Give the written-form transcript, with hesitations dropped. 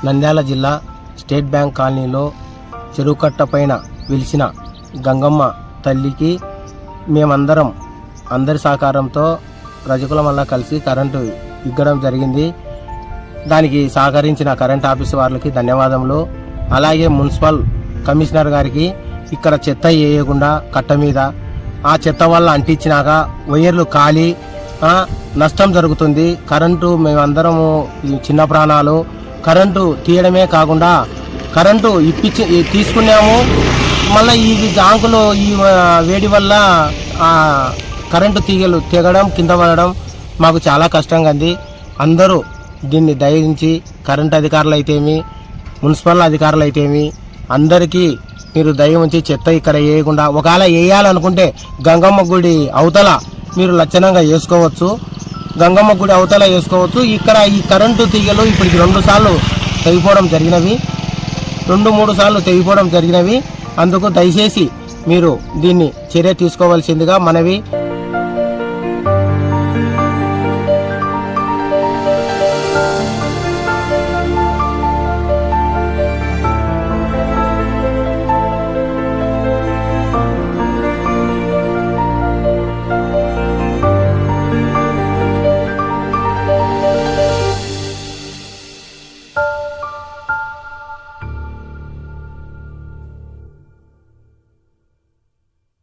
నంద్యాల జిల్లా state bank కాలనీలో చెరువు కట్ట పైన వెలిసిన గంగమ్మ తల్లికి మేమందరం అందరి సహకారంతో రజకుల వల్ల కలిసి కరెంటు ఇగ్గడం జరిగింది. దానికి సహకరించిన కరెంట్ ఆఫీస్ వారికి ధన్యవాదములు. అలాగే మున్సిపల్ కమిషనర్ గారికి ఇక్కడ చెత్త వేయకుండా కట్ట మీద ఆ చెత్త వల్ల అంటించినాక వైర్లు కాలి నష్టం జరుగుతుంది. కరెంటు మేమందరము చిన్న ప్రాణాలు కరెంటు తీయడమే కాకుండా కరెంటు తీసుకున్నాము. మళ్ళీ ఈ జాంకులు ఈ వేడి వల్ల కరెంటు తీగలు తెగడం కింద పడడం మాకు చాలా కష్టంగా ఉంది. అందరూ దీన్ని దయించి కరెంటు అధికారులు అయితేమి మున్సిపల్ అధికారులు అయితేమి అందరికీ మీరు దయ ఉంచి చెత్త ఇక్కడ వేయకుండా ఒకవేళ వేయాలనుకుంటే గంగమ్మ గుడి అవతల మీరు లక్షణంగా వేసుకోవచ్చు. గంగమ్మ గుడి అవతల వేసుకోవచ్చు. ఇక్కడ ఈ కరెంటు తీగలు ఇప్పటికి 2 సార్లు తెగిపోవడం జరిగినవి, 2-3 సార్లు తెగిపోవడం జరిగినవి. అందుకు దయచేసి మీరు దీన్ని చర్య తీసుకోవాల్సిందిగా మనవి.